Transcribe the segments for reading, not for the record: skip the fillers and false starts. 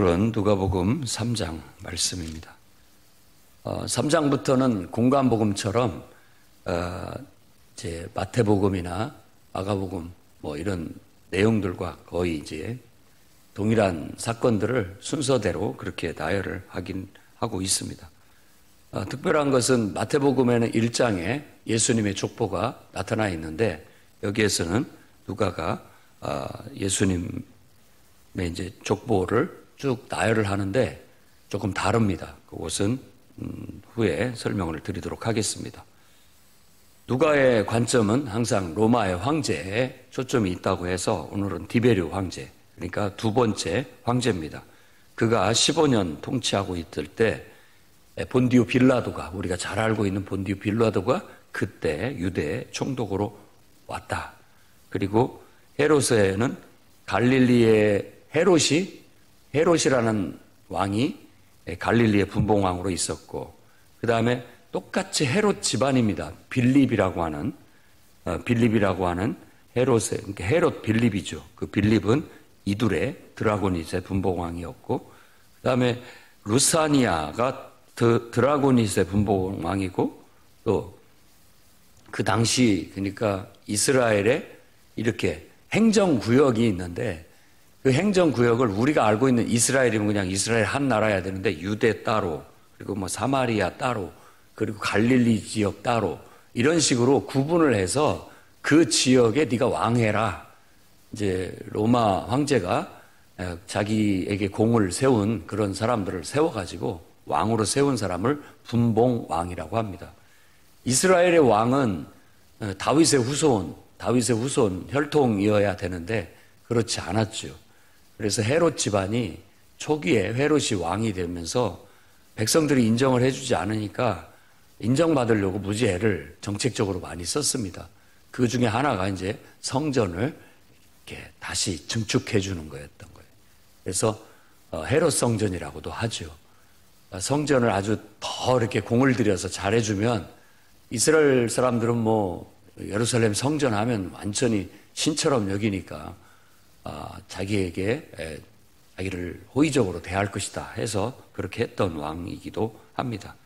그런 누가복음 3장 말씀입니다. 3장부터는 공관복음처럼 이제 마태복음이나 마가복음 이런 내용들과 거의 이제 동일한 사건들을 순서대로 그렇게 나열을 하고 있습니다. 특별한 것은 마태복음에는 1장에 예수님의 족보가 나타나 있는데 여기에서는 누가가 예수님의 이제 족보를 쭉 나열을 하는데 조금 다릅니다. 그것은 후에 설명을 드리도록 하겠습니다. 누가의 관점은 항상 로마의 황제에 초점이 있다고 해서 오늘은 디베르 황제, 그러니까 두 번째 황제입니다. 그가 15년 통치하고 있을 때 본디오 빌라도가, 우리가 잘 알고 있는 본디오 빌라도가 그때 유대 총독으로 왔다. 그리고 헤롯에는 갈릴리의 헤롯이라는 왕이 갈릴리의 분봉왕으로 있었고, 그 다음에 똑같이 헤롯 집안입니다. 빌립이라고 하는 헤롯의, 그러니까 헤롯 빌립이죠. 그 빌립은 이두레 드라고니스의 분봉왕이었고, 그 다음에 루사니아가 드라고니스의 분봉왕이고, 또 그 당시 그러니까 이스라엘에 이렇게 행정구역이 있는데 그 행정구역을 우리가 알고 있는 이스라엘이면 그냥 이스라엘 한 나라야 되는데 유대 따로, 그리고 사마리아 따로, 그리고 갈릴리 지역 따로 이런 식으로 구분을 해서 그 지역에 네가 왕해라. 이제 로마 황제가 자기에게 공을 세운 그런 사람들을 세워가지고 왕으로 세운 사람을 분봉왕이라고 합니다. 이스라엘의 왕은 다윗의 후손 혈통이어야 되는데 그렇지 않았죠. 그래서 헤롯 집안이 초기에 헤롯이 왕이 되면서 백성들이 인정을 해주지 않으니까 인정받으려고 무지해를 정책적으로 많이 썼습니다. 그 중에 하나가 이제 성전을 이렇게 다시 증축해 주는 거였던 거예요. 그래서 헤롯 성전이라고도 하죠. 성전을 아주 더 이렇게 공을 들여서 잘해주면 이스라엘 사람들은 예루살렘 성전 하면 완전히 신처럼 여기니까 자기를 호의적으로 대할 것이다 해서 그렇게 했던 왕이기도 합니다.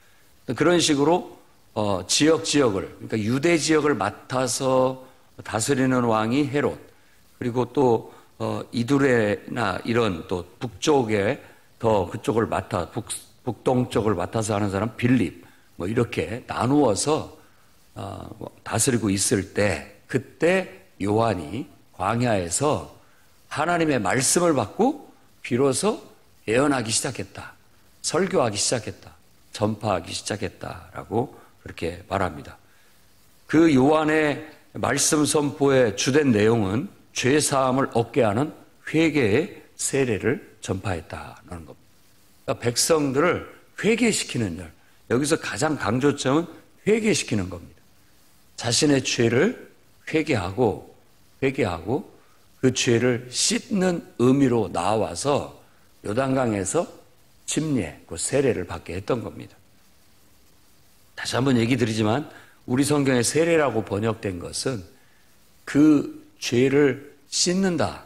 그런 식으로 지역을, 그러니까 유대 지역을 맡아서 다스리는 왕이 헤롯, 그리고 또 이두레나 이런 또 북쪽에 그쪽을 북동쪽을 맡아서 하는 사람 빌립, 이렇게 나누어서 다스리고 있을 때, 그때 요한이 광야에서 하나님의 말씀을 받고 비로소 예언하기 시작했다. 설교하기 시작했다. 전파하기 시작했다라고 그렇게 말합니다. 그 요한의 말씀 선포의 주된 내용은 죄사함을 얻게 하는 회개의 세례를 전파했다는 겁니다. 그러니까 백성들을 회개시키는 일, 여기서 가장 강조점은 회개시키는 겁니다. 자신의 죄를 회개하고 그 죄를 씻는 의미로 나와서 요단강에서 침례, 그 세례를 받게 했던 겁니다. 다시 한번 얘기 드리지만 우리 성경에 세례라고 번역된 것은 그 죄를 씻는다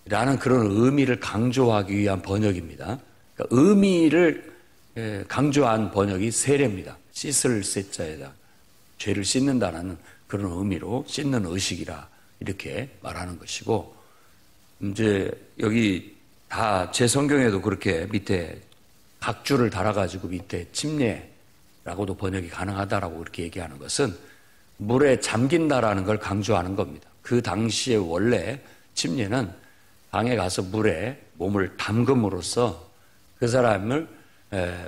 라는 그런 의미를 강조하기 위한 번역입니다. 그러니까 의미를 강조한 번역이 세례입니다. 씻을 세자에다 죄를 씻는다라는 그런 의미로 씻는 의식이라 이렇게 말하는 것이고, 이제 여기 다 제 성경에도 그렇게 밑에 각주를 달아가지고 밑에 침례라고도 번역이 가능하다라고 그렇게 얘기하는 것은 물에 잠긴다라는 걸 강조하는 겁니다. 그 당시에 원래 침례는 방에 가서 물에 몸을 담금으로써 그 사람을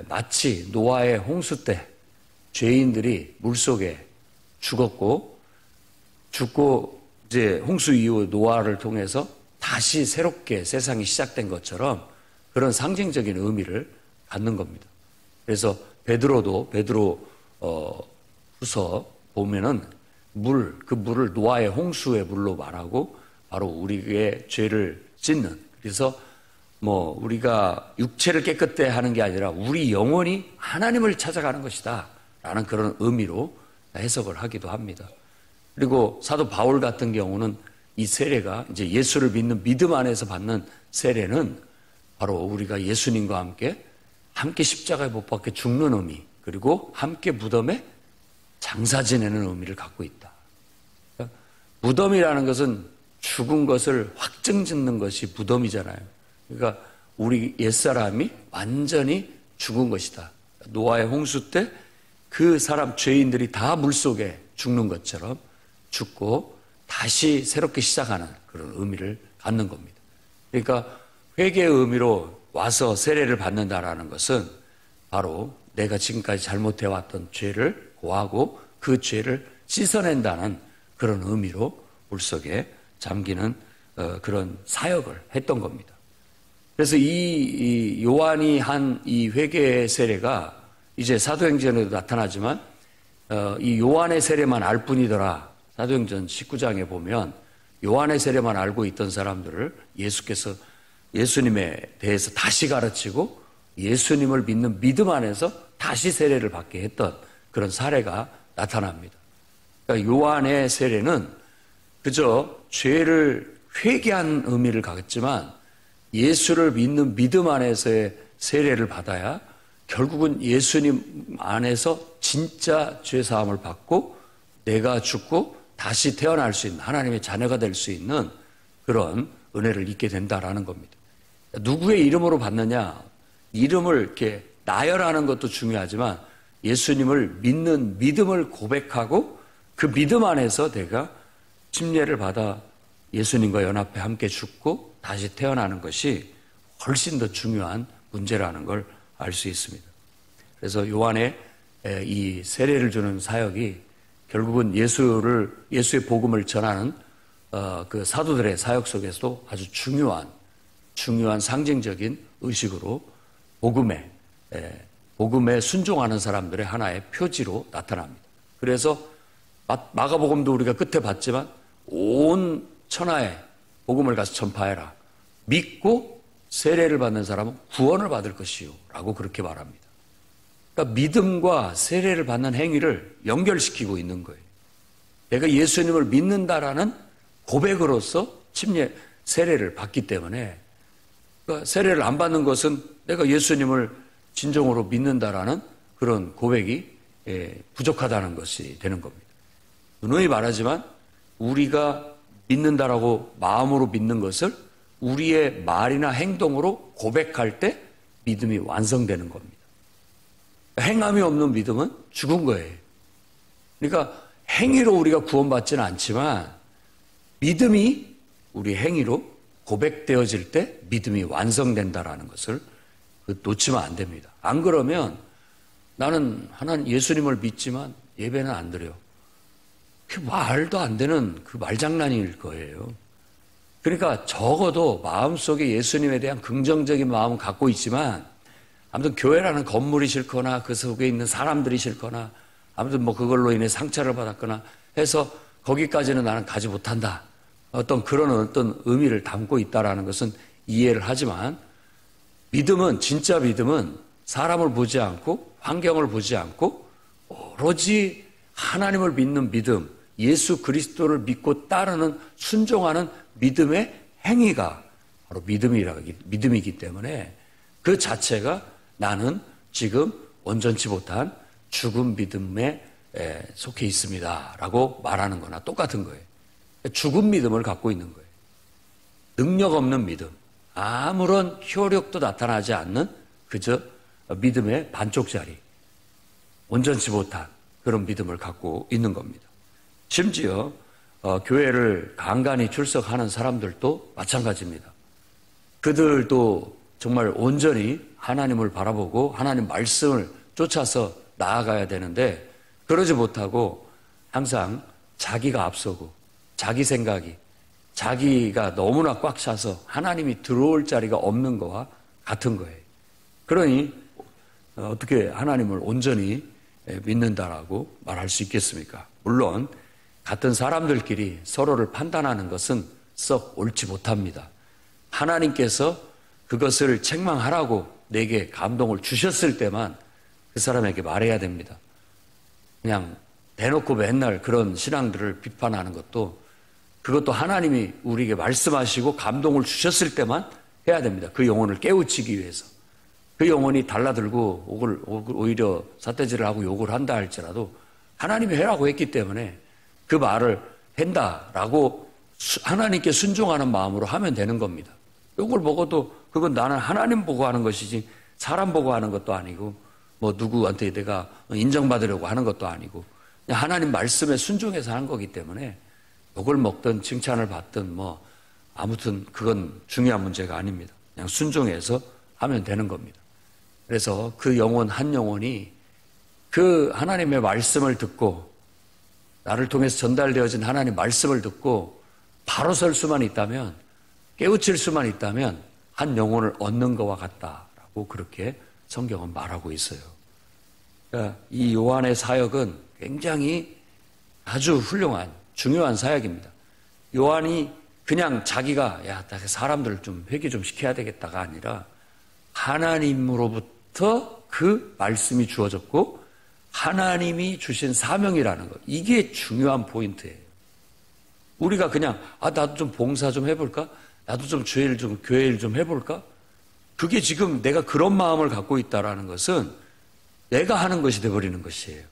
마치 노아의 홍수 때 죄인들이 물속에 죽고 이제 홍수 이후 노아를 통해서 다시 새롭게 세상이 시작된 것처럼 그런 상징적인 의미를 갖는 겁니다. 그래서 베드로 후서 보면은 그 물을 노아의 홍수의 물로 말하고 바로 우리의 죄를 씻는, 그래서 우리가 육체를 깨끗게 하는 게 아니라 우리 영혼이 하나님을 찾아가는 것이다 라는 그런 의미로 해석을 하기도 합니다. 그리고 사도 바울 같은 경우는 이 세례가 이제 예수를 믿는 믿음 안에서 받는 세례는 바로 우리가 예수님과 함께 십자가에 못 박혀 죽는 의미, 그리고 함께 무덤에 장사 지내는 의미를 갖고 있다. 그러니까 무덤이라는 것은 죽은 것을 확증 짓는 것이 무덤이잖아요. 그러니까 우리 옛사람이 완전히 죽은 것이다. 노아의 홍수 때 그 사람 죄인들이 다 물속에 죽는 것처럼 죽고 다시 새롭게 시작하는 그런 의미를 갖는 겁니다. 그러니까 회개의 의미로 와서 세례를 받는다라는 것은 바로 내가 지금까지 잘못해왔던 죄를 고하고 그 죄를 씻어낸다는 그런 의미로 물속에 잠기는 그런 사역을 했던 겁니다. 그래서 이 요한이 한 이 회개의 세례가 이제 사도행전에도 나타나지만 이 요한의 세례만 알 뿐이더라. 사도행전 19장에 보면 요한의 세례만 알고 있던 사람들을 예수께서 예수님에 대해서 다시 가르치고 예수님을 믿는 믿음 안에서 다시 세례를 받게 했던 그런 사례가 나타납니다. 그러니까 요한의 세례는 그저 죄를 회개한 의미를 갖지만 예수를 믿는 믿음 안에서의 세례를 받아야 결국은 예수님 안에서 진짜 죄사함을 받고 내가 죽고 다시 태어날 수 있는 하나님의 자녀가 될 수 있는 그런 은혜를 입게 된다라는 겁니다. 누구의 이름으로 받느냐? 이름을 이렇게 나열하는 것도 중요하지만 예수님을 믿는 믿음을 고백하고 그 믿음 안에서 내가 침례를 받아 예수님과 연합해 함께 죽고 다시 태어나는 것이 훨씬 더 중요한 문제라는 걸 알 수 있습니다. 그래서 요한의 이 세례를 주는 사역이 결국은 예수의 복음을 전하는 그 사도들의 사역 속에서도 아주 중요한 상징적인 의식으로 복음에 순종하는 사람들의 하나의 표지로 나타납니다. 그래서 마가복음도 우리가 끝에 봤지만 온 천하에 복음을 가서 전파해라. 믿고 세례를 받는 사람은 구원을 받을 것이요 라고 그렇게 말합니다. 그러니까 믿음과 세례를 받는 행위를 연결시키고 있는 거예요. 내가 예수님을 믿는다라는 고백으로서 세례를 받기 때문에 그러니까 세례를 안 받는 것은 내가 예수님을 진정으로 믿는다라는 그런 고백이 부족하다는 것이 되는 겁니다. 누누이 말하지만 우리가 믿는다라고 마음으로 믿는 것을 우리의 말이나 행동으로 고백할 때 믿음이 완성되는 겁니다. 행함이 없는 믿음은 죽은 거예요. 그러니까 행위로 우리가 구원받지는 않지만 믿음이 우리 행위로 고백되어질 때 믿음이 완성된다라는 것을 놓치면 안 됩니다. 안 그러면 나는 하나님 예수님을 믿지만 예배는 안 드려. 그 말도 안 되는 그 말장난일 거예요. 그러니까 적어도 마음속에 예수님에 대한 긍정적인 마음은 갖고 있지만 아무튼 교회라는 건물이 싫거나 그 속에 있는 사람들이 싫거나 아무튼 뭐 그걸로 인해 상처를 받았거나 해서 거기까지는 나는 가지 못한다. 어떤 의미를 담고 있다라는 것은 이해를 하지만 믿음은 진짜 믿음은 사람을 보지 않고 환경을 보지 않고 오로지 하나님을 믿는 믿음, 예수 그리스도를 믿고 따르는 순종하는 믿음의 행위가 바로 믿음이기 때문에 그 자체가 나는 지금 온전치 못한 죽은 믿음에 속해 있습니다 라고 말하는 거나 똑같은 거예요. 죽은 믿음을 갖고 있는 거예요. 능력 없는 믿음, 아무런 효력도 나타나지 않는 그저 믿음의 반쪽짜리, 온전치 못한 그런 믿음을 갖고 있는 겁니다. 심지어 교회를 간간히 출석하는 사람들도 마찬가지입니다. 그들도 정말 온전히 하나님을 바라보고 하나님 말씀을 쫓아서 나아가야 되는데 그러지 못하고 항상 자기가 앞서고 자기 생각이 자기가 너무나 꽉 차서 하나님이 들어올 자리가 없는 거와 같은 거예요. 그러니 어떻게 하나님을 온전히 믿는다라고 말할 수 있겠습니까? 물론 같은 사람들끼리 서로를 판단하는 것은 썩 옳지 못합니다. 하나님께서 그것을 책망하라고 내게 감동을 주셨을 때만 그 사람에게 말해야 됩니다. 그냥 대놓고 맨날 그런 신앙들을 비판하는 그것도 하나님이 우리에게 말씀하시고 감동을 주셨을 때만 해야 됩니다. 그 영혼을 깨우치기 위해서. 그 영혼이 달라들고 오히려 삿대질을 하고 욕을 한다 할지라도 하나님이 해라고 했기 때문에 그 말을 한다라고 하나님께 순종하는 마음으로 하면 되는 겁니다. 욕을 먹어도 그건 나는 하나님 보고 하는 것이지 사람 보고 하는 것도 아니고 뭐 누구한테 내가 인정받으려고 하는 것도 아니고 그냥 하나님 말씀에 순종해서 하는 거기 때문에 욕을 먹든 칭찬을 받든 뭐 아무튼 그건 중요한 문제가 아닙니다. 그냥 순종해서 하면 되는 겁니다. 그래서 그 영혼 한 영혼이 그 하나님의 말씀을 듣고 나를 통해서 전달되어진 하나님 말씀을 듣고 바로 설 수만 있다면 깨우칠 수만 있다면 한 영혼을 얻는 것과 같다라고 그렇게 성경은 말하고 있어요. 그러니까 이 요한의 사역은 굉장히 아주 훌륭한 중요한 사역입니다. 요한이 그냥 자기가 사람들을 좀 회개 좀 시켜야 되겠다가 아니라 하나님으로부터 그 말씀이 주어졌고 하나님이 주신 사명이라는 것, 이게 중요한 포인트예요. 우리가 그냥 나도 좀 봉사 좀 해볼까? 나도 좀 교회 일 좀 해볼까? 그게 지금 내가 그런 마음을 갖고 있다라는 것은 내가 하는 것이 돼버리는 것이에요.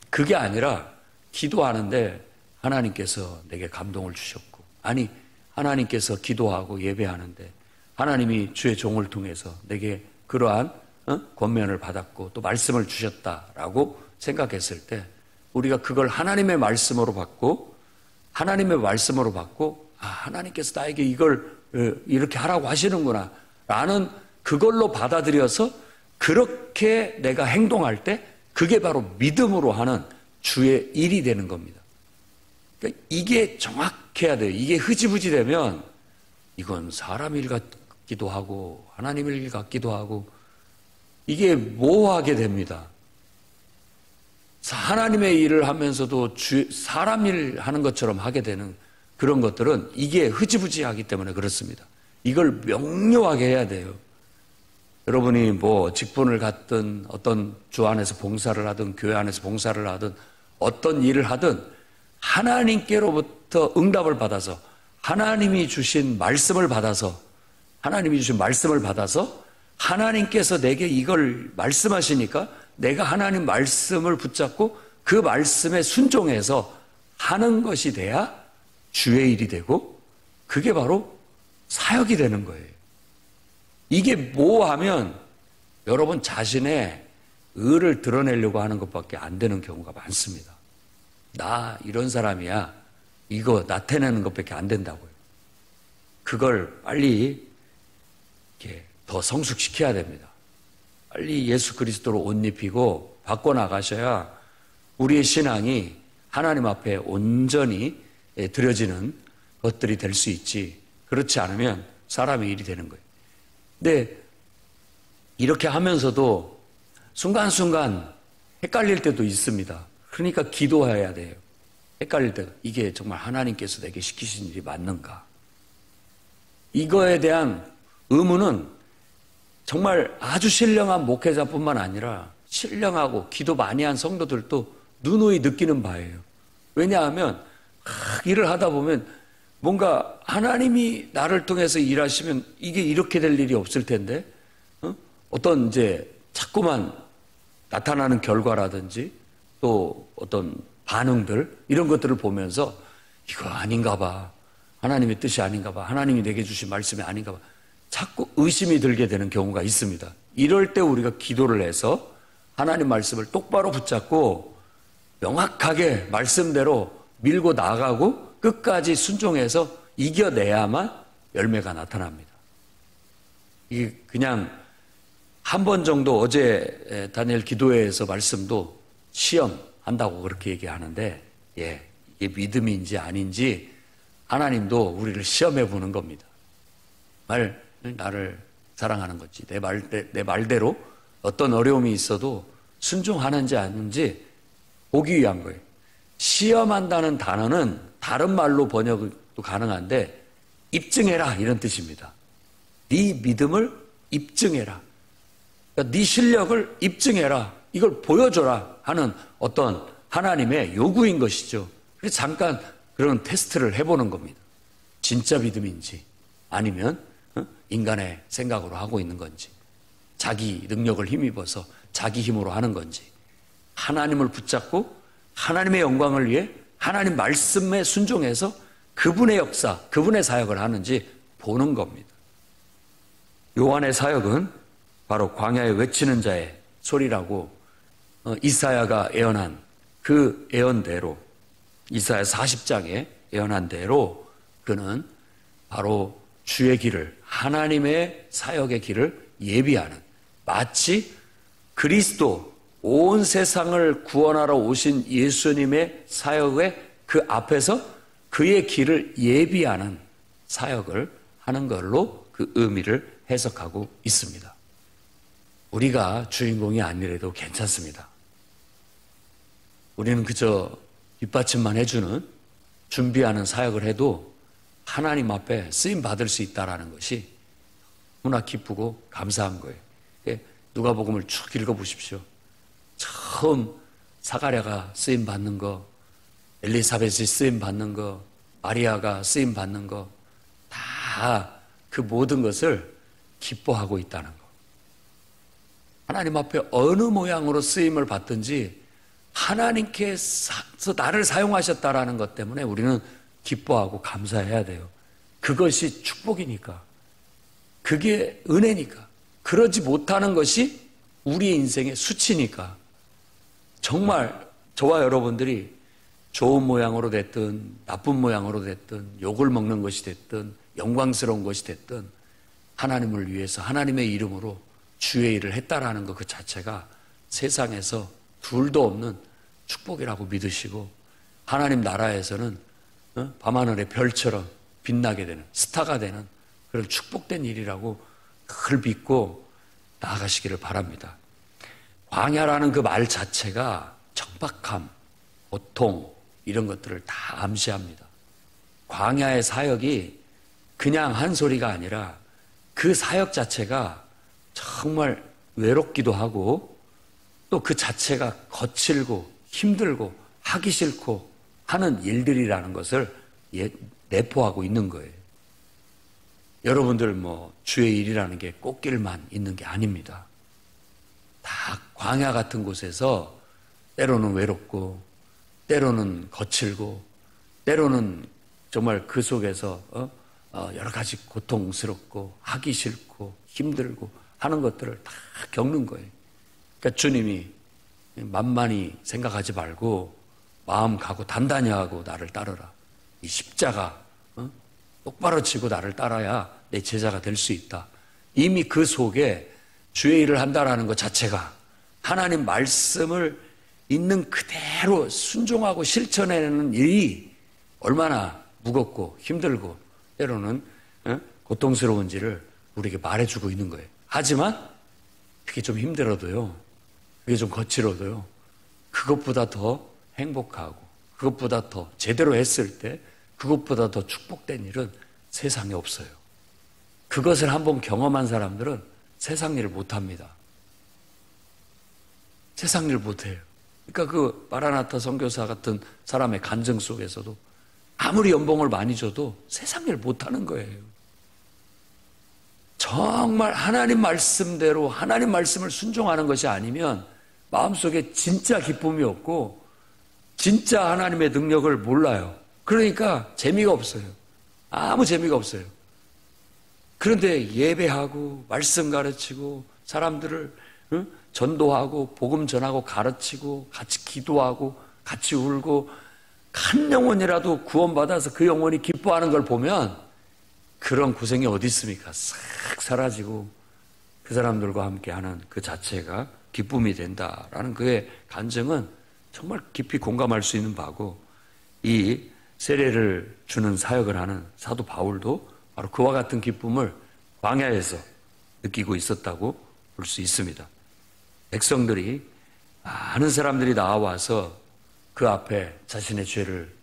그게 아니라 기도하는데 하나님께서 내게 감동을 주셨고, 아니 하나님께서 기도하고 예배하는데 하나님이 주의 종을 통해서 내게 그러한 권면을 받았고 또 말씀을 주셨다라고 생각했을 때 우리가 그걸 하나님의 말씀으로 받고 하나님께서 나에게 이걸 이렇게 하라고 하시는구나 라는 그걸로 받아들여서 그렇게 내가 행동할 때 그게 바로 믿음으로 하는 주의 일이 되는 겁니다. 그러니까 이게 정확해야 돼요. 이게 흐지부지 되면 이건 사람 일 같기도 하고 하나님 일 같기도 하고 이게 모호하게 됩니다. 하나님의 일을 하면서도 사람 일 하는 것처럼 하게 되는 그런 것들은 이게 흐지부지하기 때문에 그렇습니다. 이걸 명료하게 해야 돼요. 여러분이 뭐 직분을 갖든 어떤 주 안에서 봉사를 하든 교회 안에서 봉사를 하든 어떤 일을 하든 하나님께로부터 응답을 받아서 하나님이 주신 말씀을 받아서 하나님께서 내게 이걸 말씀하시니까 내가 하나님 말씀을 붙잡고 그 말씀에 순종해서 하는 것이 돼야 주의 일이 되고 그게 바로 사역이 되는 거예요. 이게 뭐하면 여러분 자신의 의를 드러내려고 하는 것밖에 안 되는 경우가 많습니다. 나 이런 사람이야. 이거 나타내는 것밖에 안 된다고요. 그걸 빨리 이렇게 더 성숙시켜야 됩니다. 빨리 예수 그리스도로 옷 입히고 바꿔나가셔야 우리의 신앙이 하나님 앞에 온전히 드려지는 것들이 될 수 있지. 그렇지 않으면 사람의 일이 되는 거예요. 근데 이렇게 하면서도 순간순간 헷갈릴 때도 있습니다. 그러니까 기도해야 돼요. 헷갈릴 때가 이게 정말 하나님께서 내게 시키신 일이 맞는가? 이거에 대한 의문은 정말 아주 신령한 목회자뿐만 아니라 신령하고 기도 많이 한 성도들도 누누이 느끼는 바예요. 왜냐하면 일을 하다 보면 뭔가 하나님이 나를 통해서 일하시면 이게 이렇게 될 일이 없을 텐데 어떤 이제 자꾸만 나타나는 결과라든지 또 어떤 반응들 이런 것들을 보면서 이거 아닌가 봐. 하나님의 뜻이 아닌가 봐. 하나님이 내게 주신 말씀이 아닌가 봐. 자꾸 의심이 들게 되는 경우가 있습니다. 이럴 때 우리가 기도를 해서 하나님 말씀을 똑바로 붙잡고 명확하게 말씀대로 밀고 나가고 끝까지 순종해서 이겨내야만 열매가 나타납니다. 이게 그냥 한 번 정도 어제 다니엘 기도회에서 말씀도 시험한다고 그렇게 얘기하는데 이게 믿음인지 아닌지 하나님도 우리를 시험해 보는 겁니다. 나를 사랑하는 건지 내 말대로 어떤 어려움이 있어도 순종하는지 아닌지 보기 위한 거예요. 시험한다는 단어는 다른 말로 번역도 가능한데 입증해라 이런 뜻입니다. 네 믿음을 입증해라. 그러니까 네 실력을 입증해라. 이걸 보여줘라 하는 어떤 하나님의 요구인 것이죠. 그래서 잠깐 그런 테스트를 해보는 겁니다. 진짜 믿음인지 아니면 인간의 생각으로 하고 있는 건지, 자기 능력을 힘입어서 자기 힘으로 하는 건지, 하나님을 붙잡고 하나님의 영광을 위해 하나님 말씀에 순종해서 그분의 역사, 그분의 사역을 하는지 보는 겁니다. 요한의 사역은 바로 광야에 외치는 자의 소리라고 이사야가 예언한 그 예언대로, 이사야 40장에 예언한 대로 그는 바로 주의 길을, 하나님의 사역의 길을 예비하는, 마치 그리스도, 온 세상을 구원하러 오신 예수님의 사역의 그 앞에서 그의 길을 예비하는 사역을 하는 걸로 그 의미를 해석하고 있습니다. 우리가 주인공이 아니래도 괜찮습니다. 우리는 그저 뒷받침만 해주는, 준비하는 사역을 해도 하나님 앞에 쓰임 받을 수 있다는 것이 너무나 기쁘고 감사한 거예요. 누가복음을 쭉 읽어보십시오. 처음 사가랴가 쓰임 받는 거, 엘리사벳이 쓰임 받는 거, 마리아가 쓰임 받는 거, 다 그 모든 것을 기뻐하고 있다는 거. 하나님 앞에 어느 모양으로 쓰임을 받든지 하나님께서 나를 사용하셨다라는 것 때문에 우리는 기뻐하고 감사해야 돼요. 그것이 축복이니까. 그게 은혜니까. 그러지 못하는 것이 우리의 인생의 수치니까. 정말 저와 여러분들이 좋은 모양으로 됐든 나쁜 모양으로 됐든 욕을 먹는 것이 됐든 영광스러운 것이 됐든 하나님을 위해서 하나님의 이름으로 주의 일을 했다라는 것 그 자체가 세상에서 둘도 없는 축복이라고 믿으시고, 하나님 나라에서는 밤하늘의 별처럼 빛나게 되는, 스타가 되는 그런 축복된 일이라고 늘 믿고 나아가시기를 바랍니다. 광야라는 그 말 자체가 척박함, 고통, 이런 것들을 다 암시합니다. 광야의 사역이 그냥 한 소리가 아니라 그 사역 자체가 정말 외롭기도 하고 또 그 자체가 거칠고 힘들고 하기 싫고 하는 일들이라는 것을 내포하고 있는 거예요. 여러분들 주의 일이라는 게 꽃길만 있는 게 아닙니다. 다 광야 같은 곳에서 때로는 외롭고 때로는 거칠고 때로는 정말 그 속에서 여러 가지 고통스럽고 하기 싫고 힘들고 하는 것들을 다 겪는 거예요. 그러니까 주님이 만만히 생각하지 말고 마음 가고 단단히 하고 나를 따르라. 이 십자가 똑바로 지고 나를 따라야 내 제자가 될 수 있다. 이미 그 속에 주의 일을 한다라는 것 자체가 하나님 말씀을 있는 그대로 순종하고 실천해내는 일이 얼마나 무겁고 힘들고 때로는 고통스러운지를 우리에게 말해주고 있는 거예요. 하지만 그게 좀 힘들어도요, 그게 좀 거칠어도요, 그것보다 더 행복하고 그것보다 더 제대로 했을 때 그것보다 더 축복된 일은 세상에 없어요. 그것을 한번 경험한 사람들은 세상 일을 못합니다. 세상 일 못해요. 그러니까 그 마라나타 선교사 같은 사람의 간증 속에서도 아무리 연봉을 많이 줘도 세상 일 못하는 거예요. 정말 하나님 말씀대로 하나님 말씀을 순종하는 것이 아니면 마음속에 진짜 기쁨이 없고 진짜 하나님의 능력을 몰라요. 그러니까 재미가 없어요. 아무 재미가 없어요. 그런데 예배하고 말씀 가르치고 사람들을 전도하고 복음 전하고 가르치고 같이 기도하고 같이 울고 한 영혼이라도 구원받아서 그 영혼이 기뻐하는 걸 보면 그런 고생이 어디 있습니까? 싹 사라지고 그 사람들과 함께하는 그 자체가 기쁨이 된다라는 그의 간증은 정말 깊이 공감할 수 있는 바고, 이 세례를 주는 사역을 하는 사도 바울도 바로 그와 같은 기쁨을 광야에서 느끼고 있었다고 볼 수 있습니다. 백성들이, 많은 사람들이 나와서 그 앞에 자신의 죄를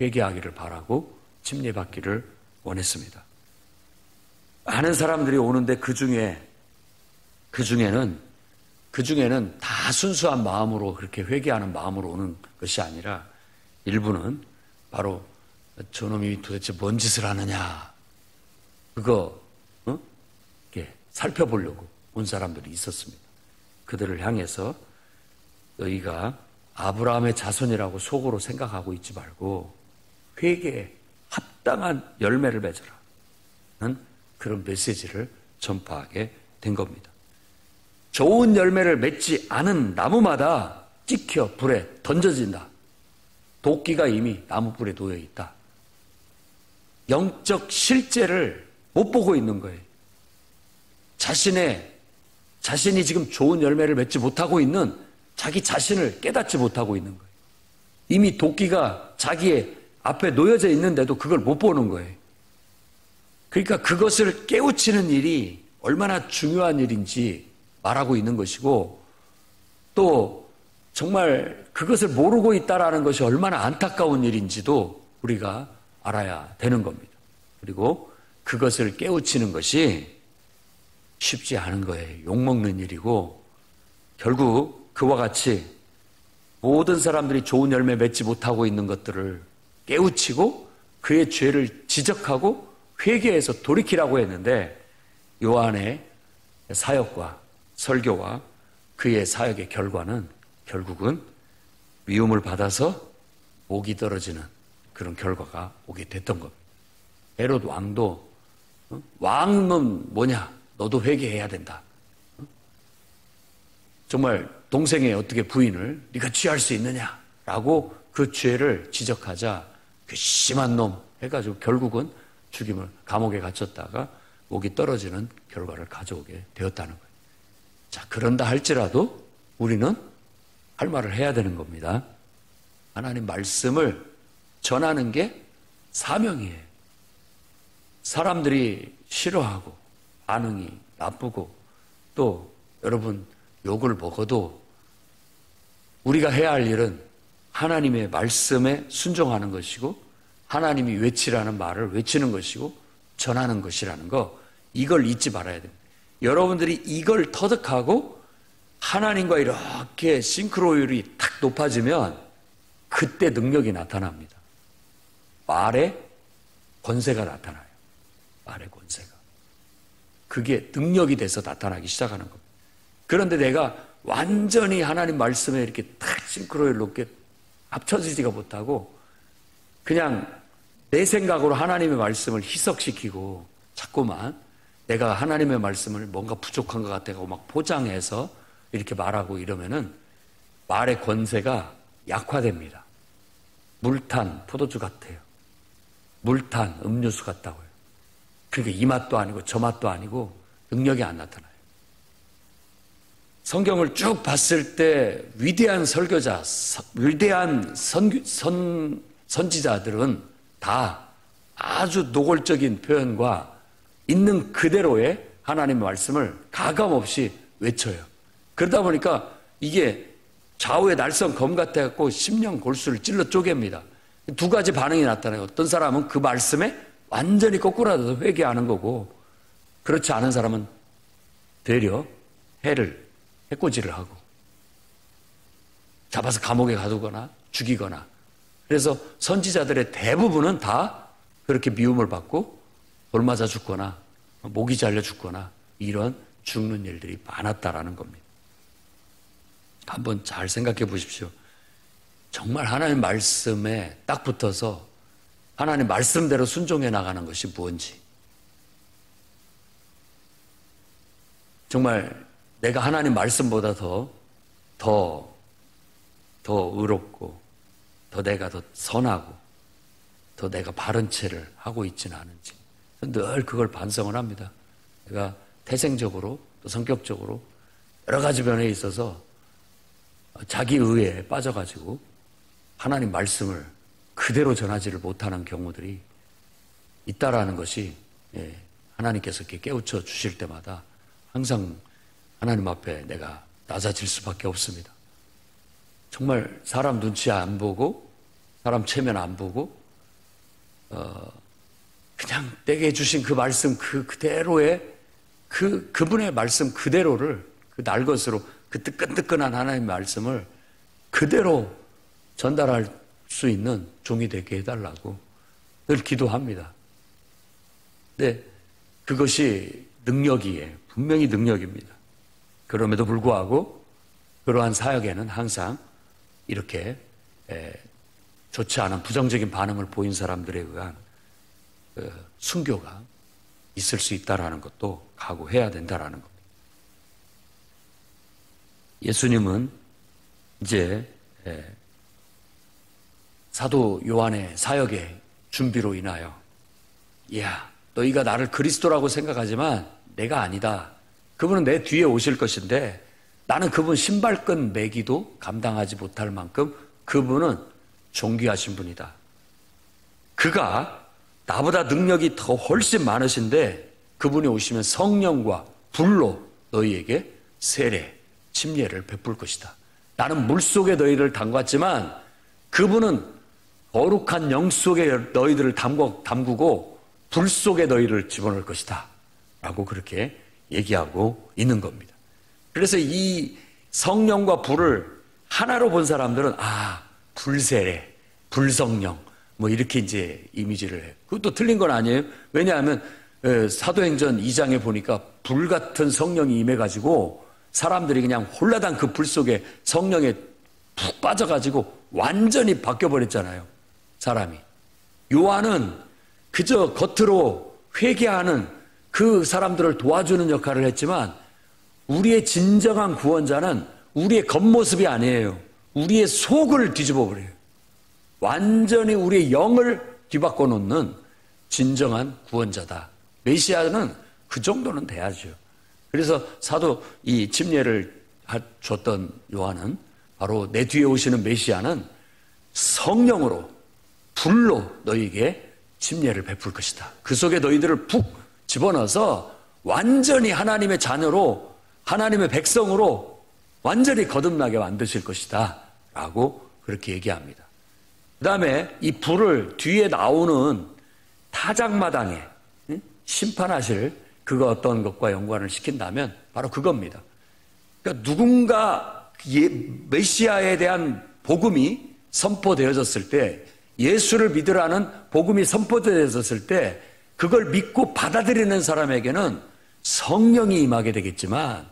회개하기를 바라고 침례받기를 원했습니다. 많은 사람들이 오는데 그 중에는 다 순수한 마음으로 그렇게 회개하는 마음으로 오는 것이 아니라 일부는 바로 저놈이 도대체 뭔 짓을 하느냐, 그거 살펴보려고 온 사람들이 있었습니다. 그들을 향해서 너희가 아브라함의 자손이라고 속으로 생각하고 있지 말고 회개에 합당한 열매를 맺어라. 그런 메시지를 전파하게 된 겁니다. 좋은 열매를 맺지 않은 나무마다 찍혀 불에 던져진다. 도끼가 이미 나무불에 놓여 있다. 영적 실제를 못 보고 있는 거예요. 자신이 지금 좋은 열매를 맺지 못하고 있는 자기 자신을 깨닫지 못하고 있는 거예요. 이미 도끼가 자기의 앞에 놓여져 있는데도 그걸 못 보는 거예요. 그러니까 그것을 깨우치는 일이 얼마나 중요한 일인지 말하고 있는 것이고, 또 정말 그것을 모르고 있다라는 것이 얼마나 안타까운 일인지도 우리가 알아야 되는 겁니다. 그리고 그것을 깨우치는 것이 쉽지 않은 거예요. 욕먹는 일이고, 결국 그와 같이 모든 사람들이 좋은 열매 맺지 못하고 있는 것들을 깨우치고 그의 죄를 지적하고 회개해서 돌이키라고 했는데, 요한의 사역과 설교와 그의 사역의 결과는 결국은 미움을 받아서 목이 떨어지는 그런 결과가 오게 됐던 겁니다. 헤롯 왕도 왕은 뭐냐? 너도 회개해야 된다. 정말 동생의 어떻게 부인을 네가 취할 수 있느냐라고 그 죄를 지적하자 그 심한 놈 해가지고 결국은 죽임을 감옥에 갇혔다가 목이 떨어지는 결과를 가져오게 되었다는 거예요. 자, 그런다 할지라도 우리는 할 말을 해야 되는 겁니다. 하나님 말씀을 전하는 게 사명이에요. 사람들이 싫어하고 반응이 나쁘고 또 여러분 욕을 먹어도 우리가 해야 할 일은 하나님의 말씀에 순종하는 것이고 하나님이 외치라는 말을 외치는 것이고 전하는 것이라는 거, 이걸 잊지 말아야 됩니다. 여러분들이 이걸 터득하고 하나님과 이렇게 싱크로율이 탁 높아지면 그때 능력이 나타납니다. 말의 권세가 나타나요. 말의 권세가. 그게 능력이 돼서 나타나기 시작하는 겁니다. 그런데 내가 완전히 하나님 말씀에 이렇게 탁 싱크로율 높게 합쳐지지가 못하고 그냥 내 생각으로 하나님의 말씀을 희석시키고 자꾸만 내가 하나님의 말씀을 뭔가 부족한 것 같다고 막 포장해서 이렇게 말하고 이러면은 말의 권세가 약화됩니다. 물탄 포도주 같아요. 물탄 음료수 같다고요. 그러니까 이 맛도 아니고 저 맛도 아니고 능력이 안 나타나요. 성경을 쭉 봤을 때 위대한 설교자, 위대한 선지자들은 다 아주 노골적인 표현과 있는 그대로의 하나님의 말씀을 가감없이 외쳐요. 그러다 보니까 이게 좌우의 날선 검 같아갖고 심령 골수를 찔러 쪼갭니다. 두 가지 반응이 나타나요. 어떤 사람은 그 말씀에 완전히 거꾸로라도 회개하는 거고, 그렇지 않은 사람은 되려 해코지를 하고 잡아서 감옥에 가두거나 죽이거나. 그래서 선지자들의 대부분은 다 그렇게 미움을 받고 돌맞아 죽거나 목이 잘려 죽거나 이런 죽는 일들이 많았다라는 겁니다. 한번 잘 생각해 보십시오. 정말 하나님 말씀에 딱 붙어서 하나님 말씀대로 순종해 나가는 것이 뭔지, 정말 내가 하나님 말씀보다 더 의롭고 더 내가 더 선하고 더 내가 바른 채를 하고 있지는 않은지 늘 그걸 반성을 합니다. 내가 태생적으로 또 성격적으로 여러 가지 면에 있어서 자기 의에 빠져가지고 하나님 말씀을 그대로 전하지를 못하는 경우들이 있다라는 것이, 하나님께서 이렇게 깨우쳐 주실 때마다 항상 하나님 앞에 내가 낮아질 수밖에 없습니다. 정말 사람 눈치 안 보고 사람 체면 안 보고 그냥 내게 주신 그 말씀 그대로의 그분의 말씀 그대로를 그 날 것으로 그 뜨끈뜨끈한 하나님의 말씀을 그대로 전달할 수 있는 종이 되게 해달라고 늘 기도합니다. 근데 그것이 능력이에요. 분명히 능력입니다. 그럼에도 불구하고 그러한 사역에는 항상 이렇게 좋지 않은 부정적인 반응을 보인 사람들에 의한 순교가 있을 수 있다는 것도 각오해야 된다는 겁니다. 예수님은 이제 사도 요한의 사역의 준비로 인하여 야, 너희가 나를 그리스도라고 생각하지만 내가 아니다. 그분은 내 뒤에 오실 것인데 나는 그분 신발끈 매기도 감당하지 못할 만큼 그분은 존귀하신 분이다. 그가 나보다 능력이 더 훨씬 많으신데 그분이 오시면 성령과 불로 너희에게 세례, 침례를 베풀 것이다. 나는 물속에 너희를 담갔지만 그분은 거룩한 영 속에 너희들을 담그고 불 속에 너희를 집어넣을 것이다. 라고 그렇게 얘기하고 있는 겁니다. 그래서 이 성령과 불을 하나로 본 사람들은 불세례, 불성령 뭐 이렇게 이제 이미지를 해요. 그것도 틀린 건 아니에요. 왜냐하면 사도행전 2장에 보니까 불 같은 성령이 임해가지고 사람들이 그냥 홀라당 그 불 속에 성령에 푹 빠져가지고 완전히 바뀌어버렸잖아요. 사람이. 요한은 그저 겉으로 회개하는 그 사람들을 도와주는 역할을 했지만 우리의 진정한 구원자는 우리의 겉모습이 아니에요. 우리의 속을 뒤집어 버려요. 완전히 우리의 영을 뒤바꿔 놓는 진정한 구원자다. 메시아는 그 정도는 돼야죠. 그래서 사도 이 침례를 줬던 요한은 바로 내 뒤에 오시는 메시아는 성령으로 불로 너희에게 침례를 베풀 것이다. 그 속에 너희들을 푹 집어넣어서 완전히 하나님의 자녀로 하나님의 백성으로 완전히 거듭나게 만드실 것이다 라고 그렇게 얘기합니다. 그 다음에 이 불을 뒤에 나오는 타작마당에 심판하실 그거 어떤 것과 연관을 시킨다면 바로 그겁니다. 그러니까 누군가 메시아에 대한 복음이 선포되어졌을 때 예수를 믿으라는 복음이 선포되어졌을 때 그걸 믿고 받아들이는 사람에게는 성령이 임하게 되겠지만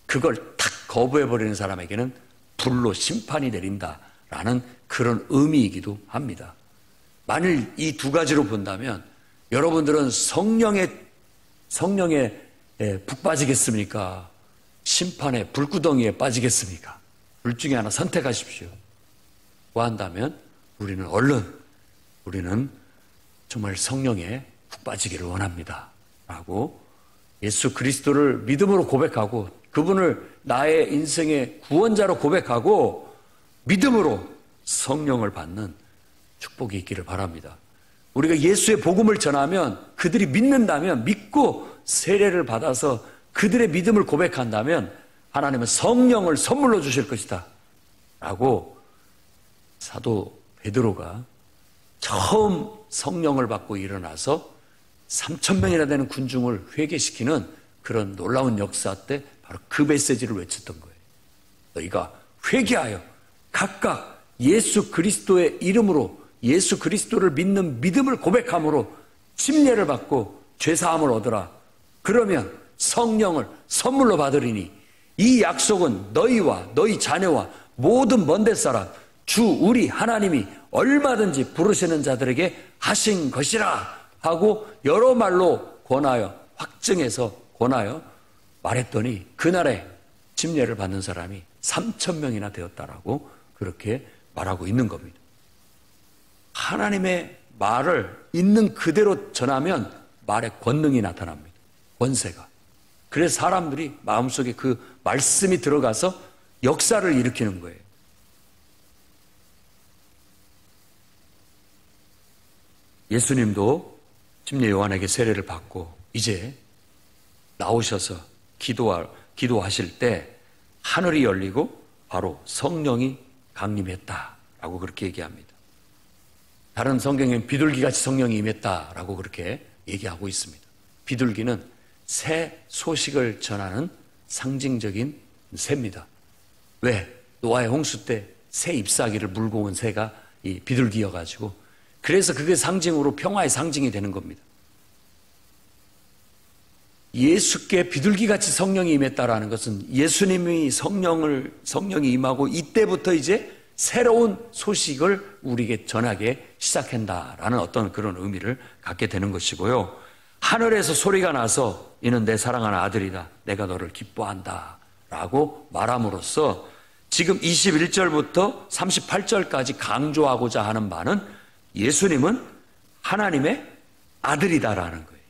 그걸 탁 거부해버리는 사람에게는 불로 심판이 내린다라는 그런 의미이기도 합니다. 만일 이 두 가지로 본다면 여러분들은 성령에 푹 빠지겠습니까? 심판의 불구덩이에 빠지겠습니까? 둘 중에 하나 선택하십시오. 구한다면 우리는 정말 성령에 푹 빠지기를 원합니다. 라고 예수 그리스도를 믿음으로 고백하고 그분을 나의 인생의 구원자로 고백하고 믿음으로 성령을 받는 축복이 있기를 바랍니다. 우리가 예수의 복음을 전하면 그들이 믿는다면 믿고 세례를 받아서 그들의 믿음을 고백한다면 하나님은 성령을 선물로 주실 것이다 라고 사도 베드로가 처음 성령을 받고 일어나서 3,000명이나 되는 군중을 회개시키는 그런 놀라운 역사 때 바로 그 메시지를 외쳤던 거예요. 너희가 회개하여 각각 예수 그리스도의 이름으로 예수 그리스도를 믿는 믿음을 고백함으로 침례를 받고 죄사함을 얻으라. 그러면 성령을 선물로 받으리니 이 약속은 너희와 너희 자녀와 모든 먼데 사람 주 우리 하나님이 얼마든지 부르시는 자들에게 하신 것이라 하고 여러 말로 권하여 확증해서 권하여 말했더니 그날에 침례를 받는 사람이 3,000명이나 되었다라고 그렇게 말하고 있는 겁니다. 하나님의 말을 있는 그대로 전하면 말에 권능이 나타납니다. 권세가. 그래서 사람들이 마음속에 그 말씀이 들어가서 역사를 일으키는 거예요. 예수님도 침례 요한에게 세례를 받고 이제 나오셔서 기도하실 때 하늘이 열리고 바로 성령이 강림했다라고 그렇게 얘기합니다. 다른 성경에는 비둘기같이 성령이 임했다라고 그렇게 얘기하고 있습니다. 비둘기는 새 소식을 전하는 상징적인 새입니다. 왜? 노아의 홍수 때 새 잎사귀를 물고 온 새가 이 비둘기여가지고 그래서 그게 상징으로 평화의 상징이 되는 겁니다. 예수께 비둘기같이 성령이 임했다라는 것은 예수님이 성령이 임하고 이때부터 이제 새로운 소식을 우리에게 전하게 시작한다라는 어떤 그런 의미를 갖게 되는 것이고요. 하늘에서 소리가 나서 이는 내 사랑하는 아들이다. 내가 너를 기뻐한다. 라고 말함으로써 지금 21절부터 38절까지 강조하고자 하는 바는 예수님은 하나님의 아들이다라는 거예요.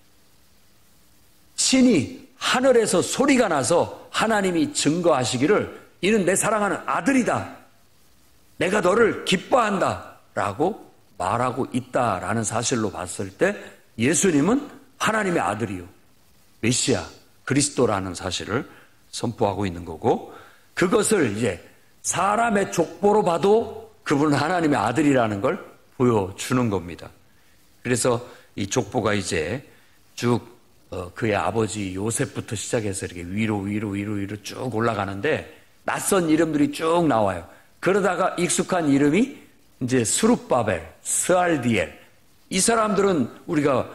신이 하늘에서 소리가 나서 하나님이 증거하시기를 이는 내 사랑하는 아들이다. 내가 너를 기뻐한다. 라고 말하고 있다라는 사실로 봤을 때 예수님은 하나님의 아들이요. 메시아, 그리스도라는 사실을 선포하고 있는 거고 그것을 이제 사람의 족보로 봐도 그분은 하나님의 아들이라는 걸 보여주는 겁니다. 그래서 이 족보가 이제 쭉 그의 아버지 요셉부터 시작해서 이렇게 위로 쭉 올라가는데 낯선 이름들이 쭉 나와요. 그러다가 익숙한 이름이 이제 스룹바벨, 스알디엘. 이 사람들은 우리가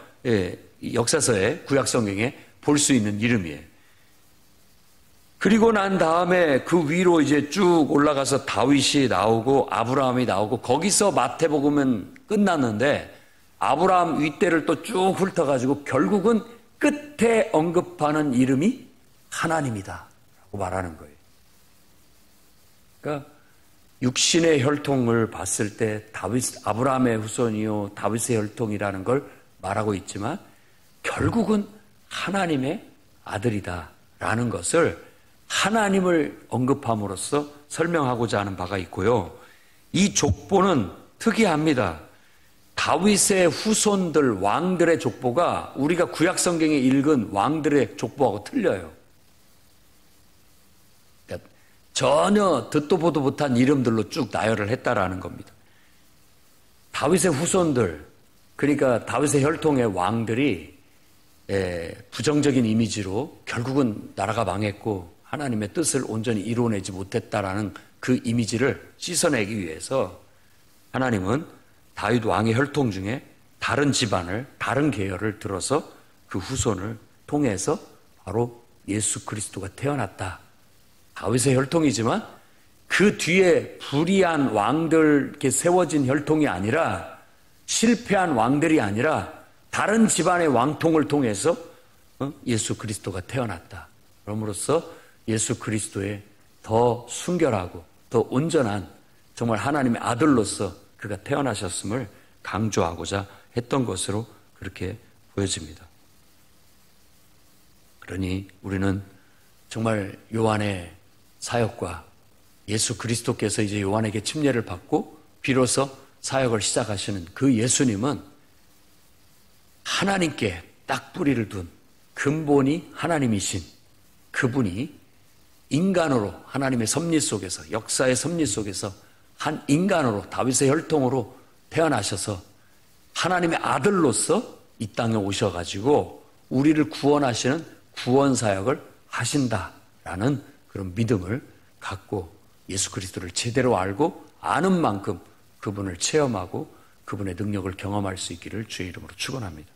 역사서에 구약 성경에 볼 수 있는 이름이에요. 그리고 난 다음에 그 위로 이제 쭉 올라가서 다윗이 나오고 아브라함이 나오고 거기서 마태복음은 끝났는데 아브라함 윗대를 또 쭉 훑어가지고 결국은 끝에 언급하는 이름이 하나님이다 라고 말하는 거예요. 그러니까 육신의 혈통을 봤을 때 아브라함의 후손이요 다윗의 혈통이라는 걸 말하고 있지만 결국은 하나님의 아들이다라는 것을 하나님을 언급함으로써 설명하고자 하는 바가 있고요. 이 족보는 특이합니다. 다윗의 후손들 왕들의 족보가 우리가 구약 성경에 읽은 왕들의 족보하고 틀려요. 그러니까 전혀 듣도 보도 못한 이름들로 쭉 나열을 했다라는 겁니다. 다윗의 후손들, 그러니까 다윗의 혈통의 왕들이 부정적인 이미지로 결국은 나라가 망했고 하나님의 뜻을 온전히 이루어내지 못했다라는 그 이미지를 씻어내기 위해서 하나님은 다윗 왕의 혈통 중에 다른 집안을, 다른 계열을 들어서 그 후손을 통해서 바로 예수 그리스도가 태어났다. 다윗의 혈통이지만 그 뒤에 불의한 왕들 이렇게 세워진 혈통이 아니라 실패한 왕들이 아니라 다른 집안의 왕통을 통해서 예수 그리스도가 태어났다. 그럼으로써 예수 그리스도의 더 순결하고 더 온전한 정말 하나님의 아들로서 그가 태어나셨음을 강조하고자 했던 것으로 그렇게 보여집니다. 그러니 우리는 정말 요한의 사역과 예수 그리스도께서 이제 요한에게 침례를 받고 비로소 사역을 시작하시는 그 예수님은 하나님께 딱 뿌리를 둔 근본이 하나님이신 그분이 인간으로 하나님의 섭리 속에서 역사의 섭리 속에서 한 인간으로 다윗의 혈통으로 태어나셔서 하나님의 아들로서 이 땅에 오셔가지고 우리를 구원하시는 구원 사역을 하신다라는 그런 믿음을 갖고 예수 그리스도를 제대로 알고 아는 만큼 그분을 체험하고 그분의 능력을 경험할 수 있기를 주의 이름으로 축원합니다.